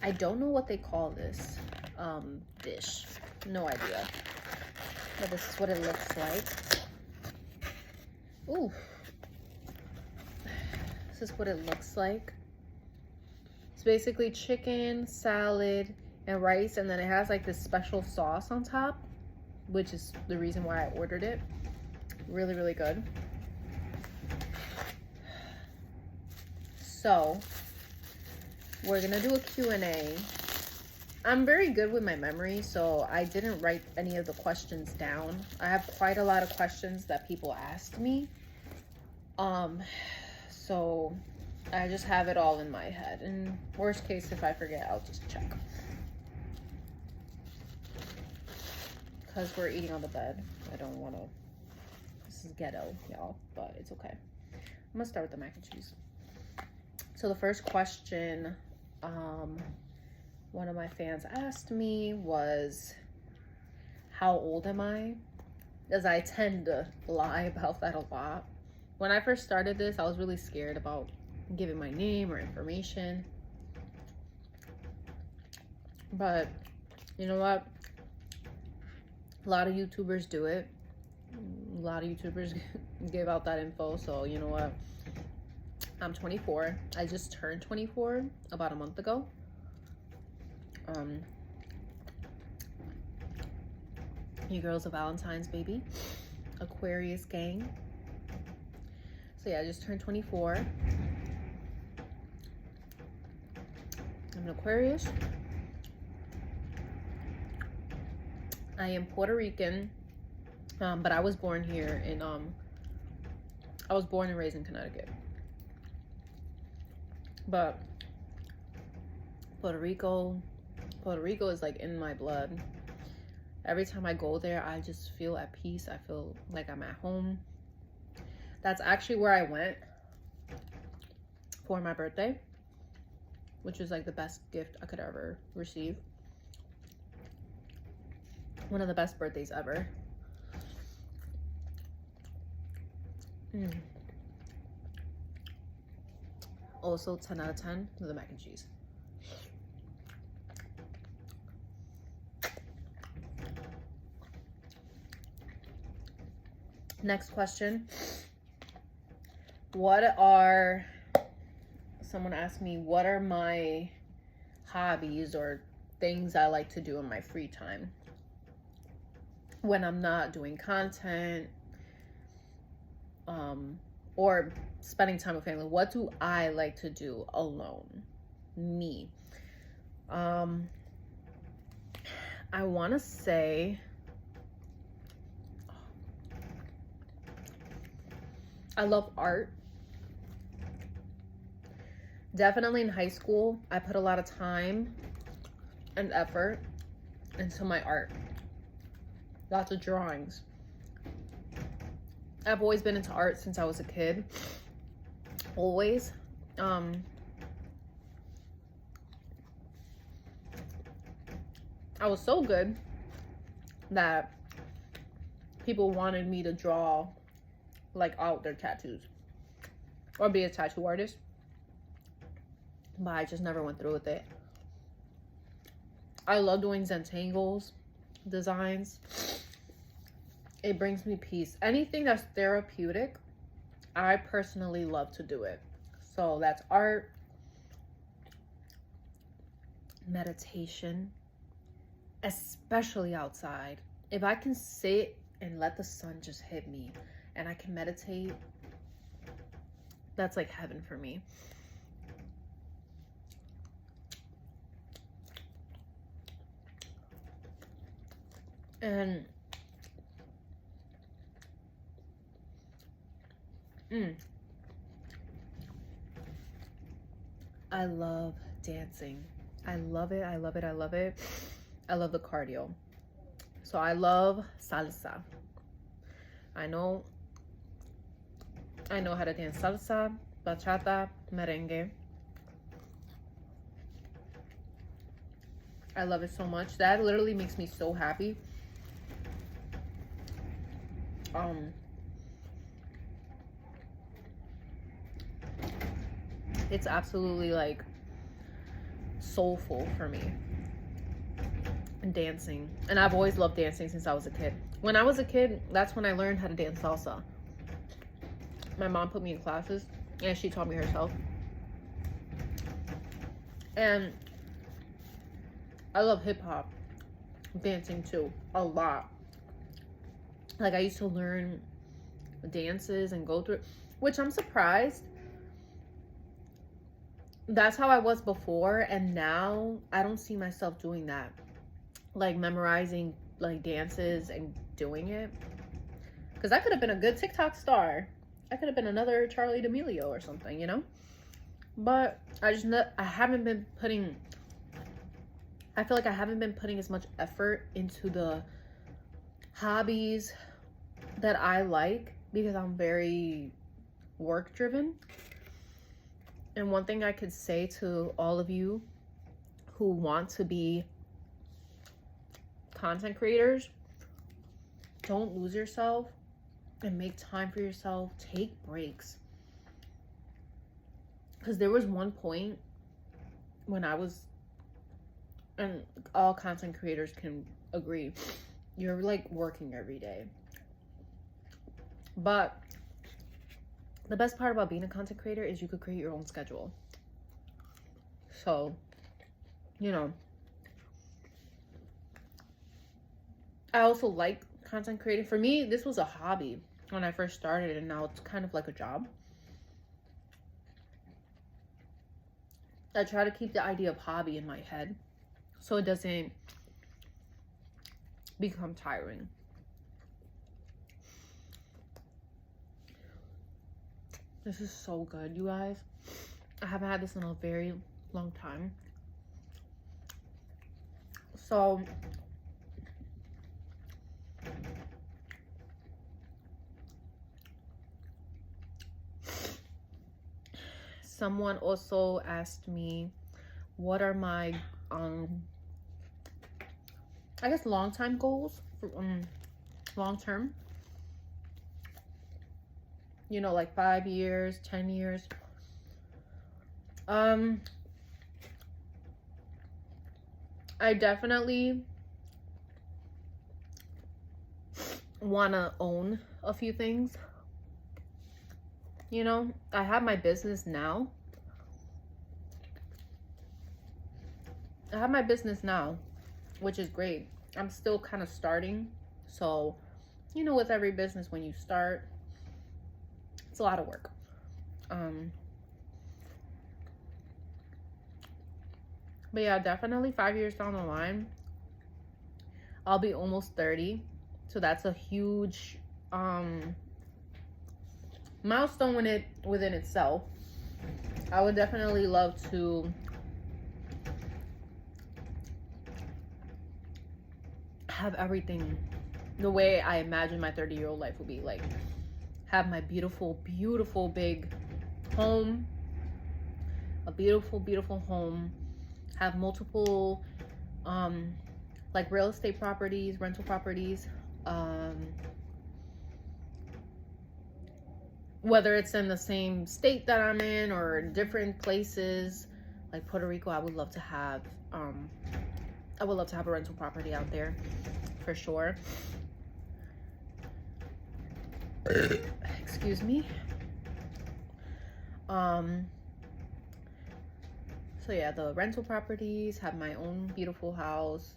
I don't know what they call this dish. No idea. But this is what it looks like. Ooh. This is what it looks like. It's basically chicken, salad, and rice, and then it has like this special sauce on top, which is the reason why I ordered it. Really, really good. So we're gonna do a Q&A. I'm very good with my memory, so I didn't write any of the questions down. I have quite a lot of questions that people asked me. So I just have it all in my head. And worst case, if I forget, I'll just check. Because we're eating on the bed. I don't want to. This is ghetto, y'all, but it's okay. I'm gonna start with the mac and cheese. So the first question one of my fans asked me was, how old am I? Because I tend to lie about that a lot. When I first started this, I was really scared about giving my name or information. But you know what? A lot of YouTubers do it. A lot of YouTubers give out that info. So you know what? I'm 24. I just turned 24 about a month ago. Your girl's a Valentine's baby. Aquarius gang. So yeah, I just turned 24. I'm an Aquarius. I am Puerto Rican, but I was born here in I was born and raised in Connecticut. But Puerto Rico is like in my blood. Every time I go there, I just feel at peace. I feel like I'm at home. That's actually where I went for my birthday, which was like the best gift I could ever receive. One of the best birthdays ever. Also 10 out of 10 with the mac and cheese. Next question. Someone asked me, what are my hobbies or things I like to do in my free time when I'm not doing content or spending time with family? What do I like to do alone? Me. I want to say I love art. Definitely in high school, I put a lot of time and effort into my art. Lots of drawings. I've always been into art since I was a kid. Always. I was so good that people wanted me to draw like out their tattoos or be a tattoo artist, but I just never went through with it. I love doing Zentangles designs. It brings me peace. Anything that's therapeutic, I personally love to do it. So that's art, meditation, especially outside. If I can sit and let the sun just hit me and I can meditate, that's like heaven for me. And I love dancing. I love it. I love it. I love it. I love the cardio. So I love salsa. I know how to dance salsa, bachata, merengue. I love it so much. That literally makes me so happy. It's absolutely like soulful for me. And dancing. And I've always loved dancing since I was a kid. When I was a kid, that's when I learned how to dance salsa. My mom put me in classes and she taught me herself. And I love hip hop dancing too, a lot. Like I used to learn dances and go through, which I'm surprised. That's how I was before, and now I don't see myself doing that. Like memorizing like dances and doing it. Because I could have been a good TikTok star. I could have been another Charlie D'Amelio or something, you know? But I haven't been putting, I feel like I haven't been putting as much effort into the hobbies that I like because I'm very work driven. And one thing I could say to all of you who want to be content creators, don't lose yourself and make time for yourself. Take breaks. Because there was one point when I was, and all content creators can agree, you're like working every day. But the best part about being a content creator is you could create your own schedule. So, you know, I also like content creating. For me, this was a hobby when I first started, and now it's kind of like a job. I try to keep the idea of hobby in my head so it doesn't become tiring. This is so good, you guys. I haven't had this in a very long time. So, someone also asked me, what are my, I guess long-time goals for, long-term. You know, like 5 years, 10 years. I definitely want to own a few things. You know, I have my business now. Which is great. I'm still kind of starting. So, you know, with every business, when you start, it's a lot of work. But yeah, definitely 5 years down the line, I'll be almost 30. So that's a huge milestone within itself. I would definitely love to have everything the way I imagine my 30-year-old life will be. Like, have my beautiful, beautiful big home, a beautiful, beautiful home, have multiple like real estate properties, rental properties, whether it's in the same state that I'm in or different places. Like Puerto Rico, I would love to have a rental property out there for sure. Excuse me. So yeah, the rental properties, have my own beautiful house.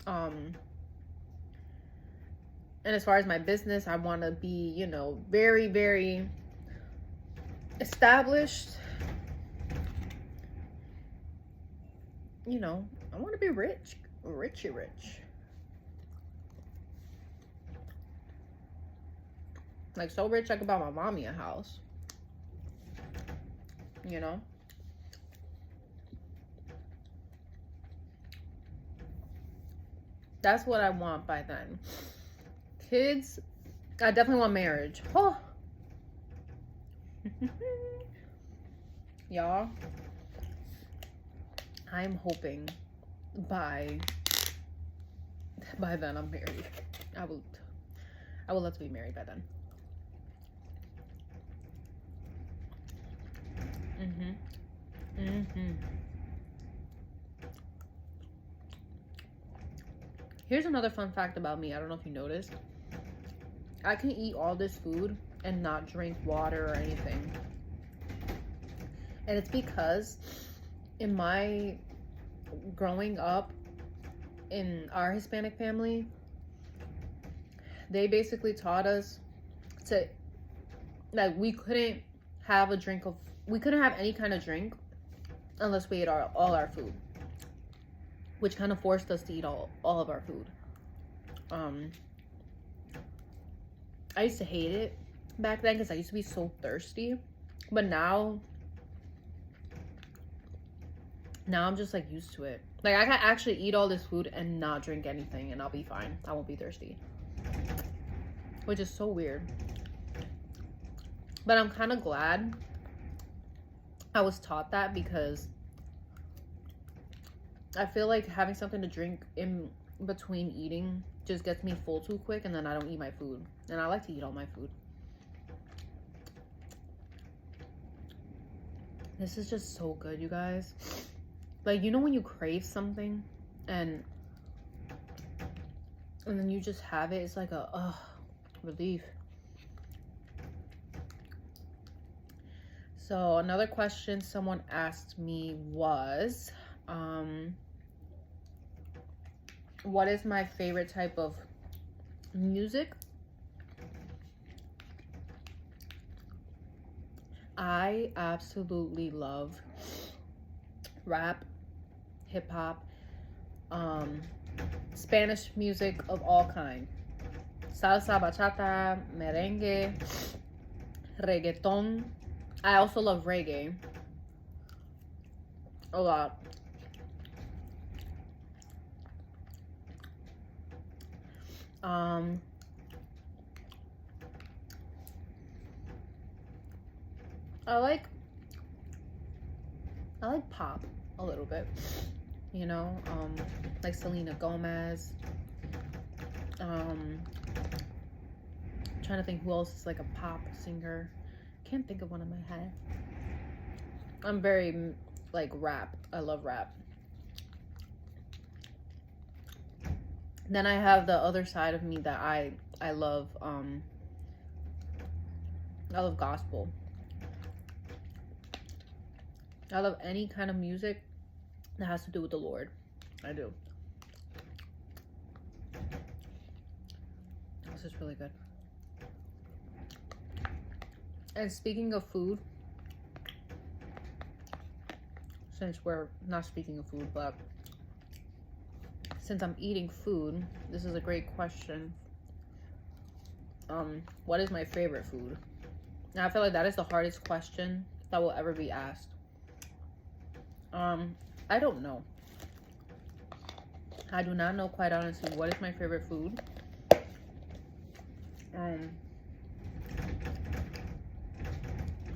And as far as my business, I want to be, you know, very, very established. You know, I want to be rich. Like, so rich I could buy my mommy a house. You know? That's what I want by then. Kids, I definitely want marriage. Oh. Y'all, I'm hoping by then I'm married. I would love to be married by then. Here's another fun fact about me. I don't know if you noticed. I can eat all this food and not drink water or anything. And it's because in my growing up in our Hispanic family, they basically taught us to, like, we couldn't have any kind of drink unless we ate all our food, which kind of forced us to eat all of our food. I used to hate it back then because I used to be so thirsty, but now I'm just like used to it. Like, I can actually eat all this food and not drink anything and I'll be fine. I won't be thirsty, which is so weird. But I'm kind of glad I was taught that, because I feel like having something to drink in between eating just gets me full too quick, and then I don't eat my food. And I like to eat all my food. This is just so good, you guys. Like, you know when you crave something and then you just have it, it's like a relief. So another question someone asked me was, what is my favorite type of music? I absolutely love rap, hip hop, Spanish music of all kind. Salsa, bachata, merengue, reggaeton. I also love reggae a lot. I like pop a little bit, you know, like Selena Gomez. Trying to think who else is like a pop singer. Can't think of one in my head. I'm very like rap. I love rap. Then I have the other side of me that I love gospel. I love any kind of music that has to do with the Lord. I do. This is really good. And speaking of food, since we're not speaking of food, but since I'm eating food, this is a great question. What is my favorite food? Now, I feel like that is the hardest question that will ever be asked. I don't know. I do not know, quite honestly, what is my favorite food.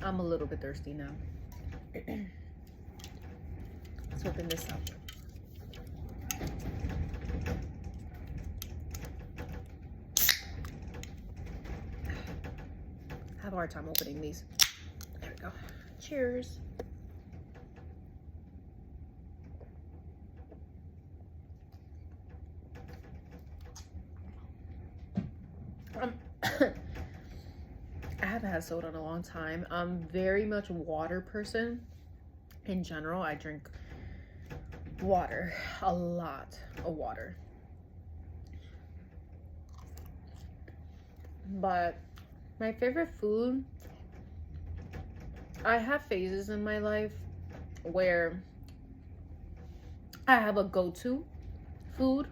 I'm a little bit thirsty now. Let's open this up. I have a hard time opening these. There we go. Cheers. I haven't had soda in a long time. I'm very much a water person. In general, I drink water, a lot of water. But my favorite food, I have phases in my life where I have a go-to food,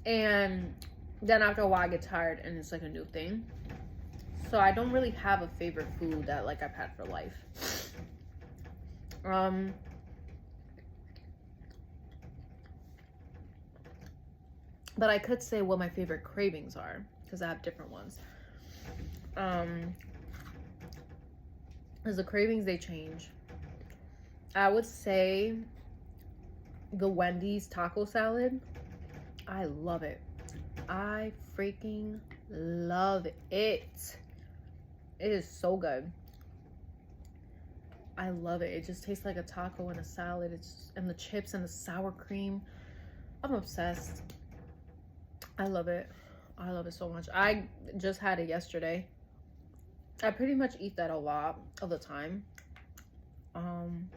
and then after a while I get tired and it's like a new thing. So I don't really have a favorite food that like I've had for life. But I could say what my favorite cravings are, because I have different ones. Because the cravings, they change. I would say the Wendy's taco salad. I love it. I freaking love it. It is so good. I love it. It just tastes like a taco and a salad. And the chips and the sour cream. I'm obsessed. I love it. I love it so much. I just had it yesterday. I pretty much eat that a lot of the time. I'm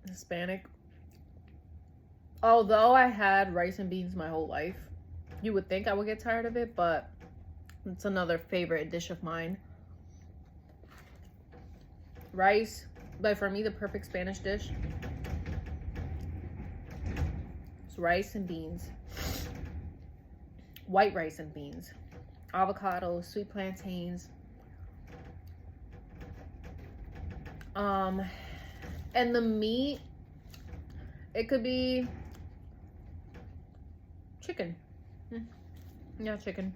Hispanic. Although I had rice and beans my whole life, you would think I would get tired of it, but it's another favorite dish of mine. Rice, but for me, the perfect Spanish dish is rice and beans. White rice and beans. Avocados, sweet plantains. And the meat, it could be chicken. Yeah, chicken.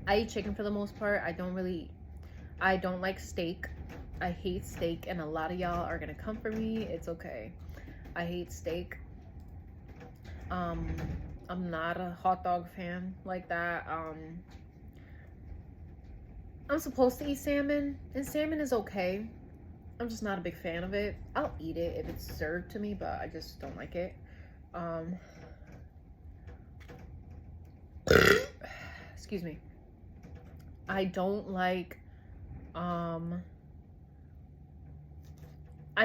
I eat chicken for the most part. I don't like steak. I hate steak, and a lot of y'all are gonna come for me. It's okay. I hate steak. I'm not a hot dog fan like that. I'm supposed to eat salmon, and salmon is okay. I'm just not a big fan of it. I'll eat it if it's served to me, but I just don't like it. Excuse me. I don't like, I've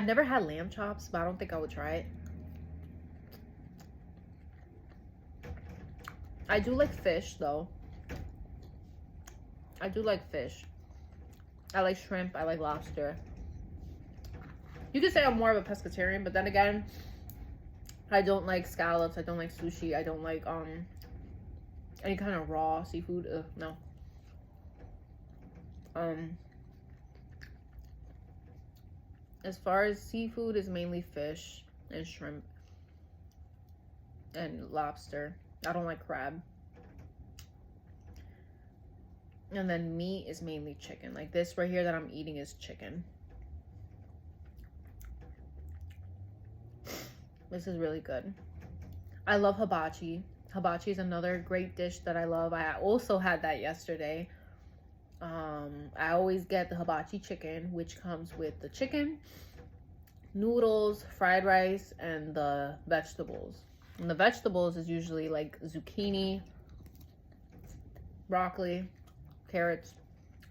never had lamb chops, but I don't think I would try it. I do like fish, though. I do like fish. I like shrimp. I like lobster. You could say I'm more of a pescatarian, but then again, I don't like scallops. I don't like sushi. I don't like any kind of raw seafood. Ugh, no. As far as seafood, is mainly fish and shrimp and lobster. I don't like crab. And then meat is mainly chicken. Like this right here that I'm eating is chicken. This is really good. I love hibachi. Hibachi is another great dish that I love. I also had that yesterday. I always get the hibachi chicken, which comes with the chicken, noodles, fried rice, and the vegetables. And the vegetables is usually like zucchini, broccoli, carrots,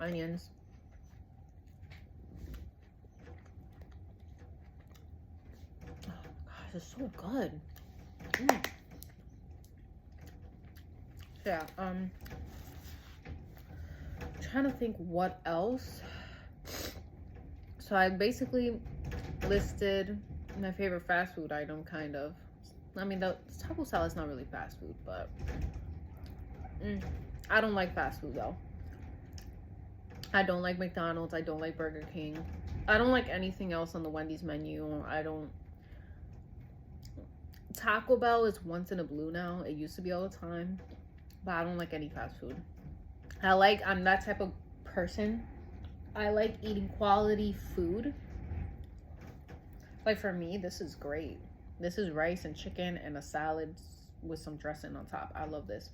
onions. Oh gosh, it's so good. Yeah, trying to think what else. So I basically listed my favorite fast food item, kind of. I mean, the taco salad's not really fast food, but I don't like fast food though. I don't like McDonald's. I don't like Burger King. I don't like anything else on the Wendy's menu. Taco Bell is once in a blue now. It used to be all the time, but I don't like any fast food. I'm that type of person. I like eating quality food. Like for me, this is great. This is rice and chicken and a salad with some dressing on top. I love this.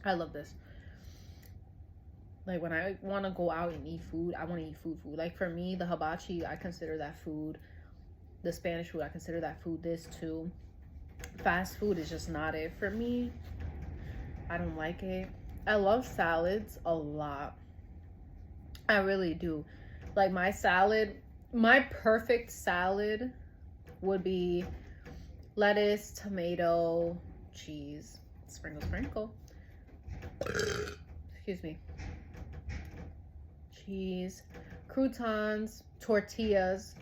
I love this. Like when I want to go out and eat food, I want to eat food. Like for me, the hibachi, I consider that food. The Spanish food, I consider that food. This too. Fast food is just not it for me. I don't like it. I love salads a lot. I really do. Like my perfect salad would be lettuce, tomato, cheese, sprinkle. Excuse me. Cheese, croutons, tortillas,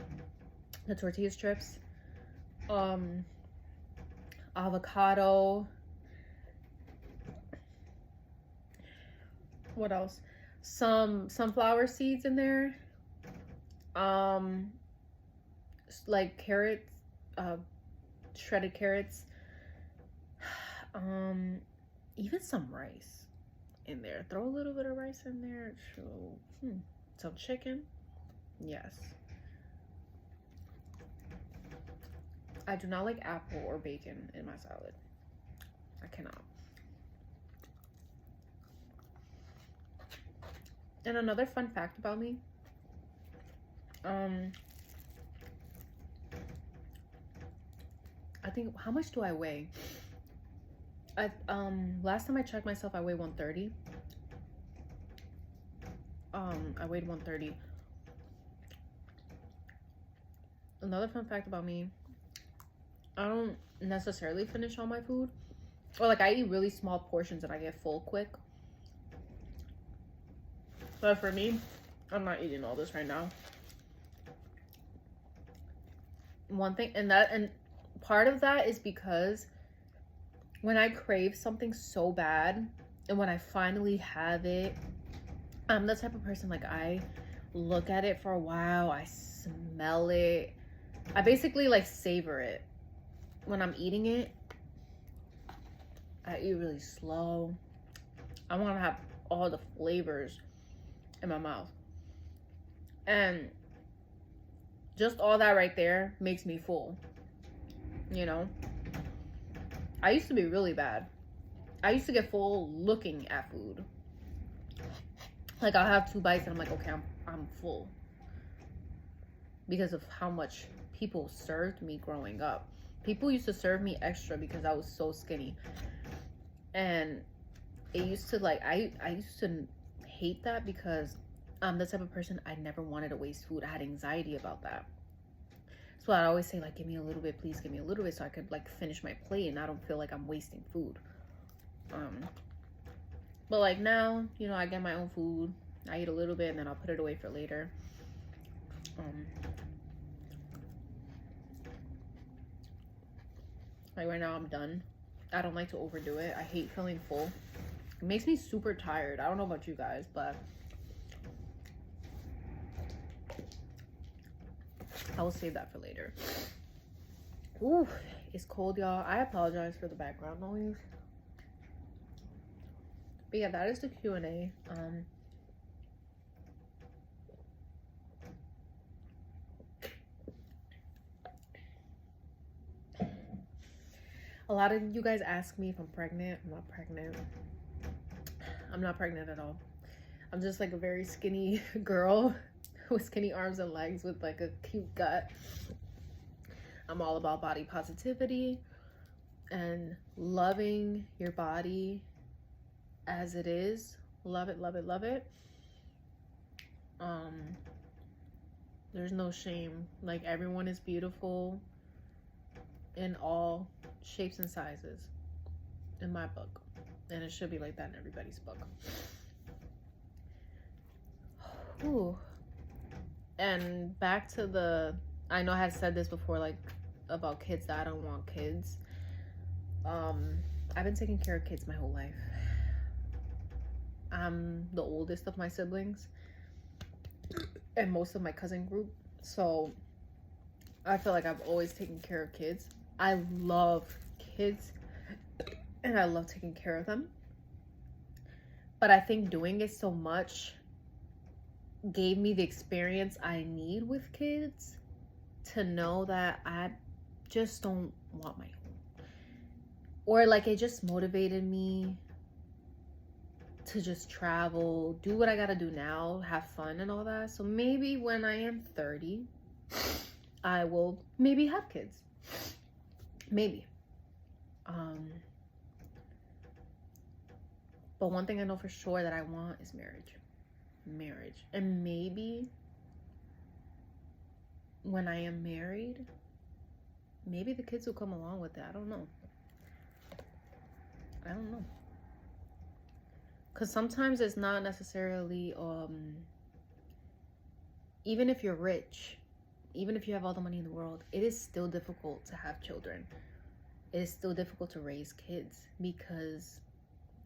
the tortilla strips, avocado. What else? Some sunflower seeds in there. Like carrots, shredded carrots. Even some rice in there. Throw a little bit of rice in there. Some chicken. Yes. I do not like apple or bacon in my salad. I cannot. And another fun fact about me, I think, how much do I weigh? Last time I checked myself, I weigh 130. I weighed 130. Another fun fact about me, I don't necessarily finish all my food. Or like I eat really small portions and I get full quick. But for me, I'm not eating all this right now. One thing, and part of that is because when I crave something so bad and when I finally have it, I'm the type of person, like, I look at it for a while, I smell it, I basically like savor it. When I'm eating it, I eat really slow. I want to have all the flavors in my mouth. And just all that right there makes me full. You know? I used to be really bad. I used to get full looking at food. Like, I'll have 2 bites and I'm like, okay, I'm full. Because of how much people served me growing up. People used to serve me extra because I was so skinny. And it used to, like, I used to hate that because I'm the type of person, I never wanted to waste food. I had anxiety about that. So I'd always say, like, give me a little bit, please give me a little bit, so I could, like, finish my plate and I don't feel like I'm wasting food. But, like, now, you know, I get my own food. I eat a little bit and then I'll put it away for later. Like, right now I'm done. I don't like to overdo it. I hate feeling full. It makes me super tired. I don't know about you guys, but I will save that for later. Ooh, it's cold, y'all. I apologize for the background noise. But yeah, that is the Q&A. A lot of you guys ask me if I'm pregnant. I'm not pregnant. I'm not pregnant at all. I'm just like a very skinny girl with skinny arms and legs with like a cute gut. I'm all about body positivity and loving your body as it is. Love it, love it, love it. There's no shame. Like, everyone is beautiful in all shapes and sizes in my book. And it should be like that in everybody's book. Ooh. And back to the, I know I had said this before, like, about kids, that I don't want kids. I've been taking care of kids my whole life. I'm the oldest of my siblings and most of my cousin group, so I feel like I've always taken care of kids. I love kids and I love taking care of them, but I think doing it so much gave me the experience I need with kids to know that I just don't want my own. Or like, it just motivated me to just travel, do what I gotta do now, have fun and all that. So maybe when I am 30, I will maybe have kids. Maybe. But one thing I know for sure that I want is marriage. And maybe when I am married, maybe the kids will come along with it. I don't know. Because sometimes it's not necessarily, even if you're rich, even if you have all the money in the world, it is still difficult to have children. It is still difficult to raise kids because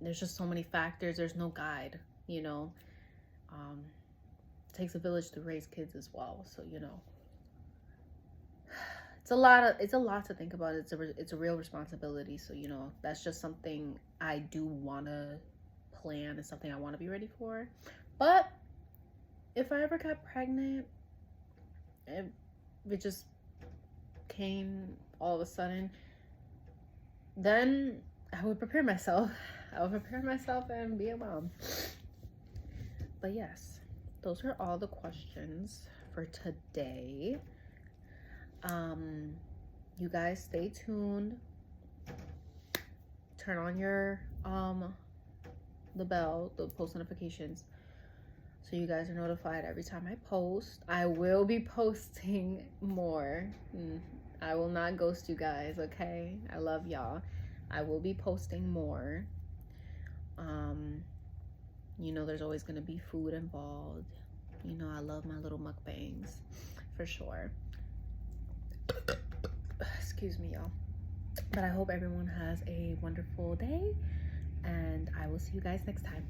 there's just so many factors. There's no guide, you know. It takes a village to raise kids as well. So, you know, it's a lot to think about. It's a real responsibility. So, you know, that's just something I do want to plan. It's something I want to be ready for. But if I ever got pregnant, it just came all of a sudden, then I would prepare myself. I would prepare myself and be a mom. But yes, those are all the questions for today. You guys stay tuned. Turn on your the bell, the post notifications, so you guys are notified every time I post. I will be posting more. I will not ghost you guys, okay? I love y'all. I will be posting more. You know, there's always gonna be food involved. You know, I love my little mukbangs for sure. Excuse me, y'all. But I hope everyone has a wonderful day, and I will see you guys next time.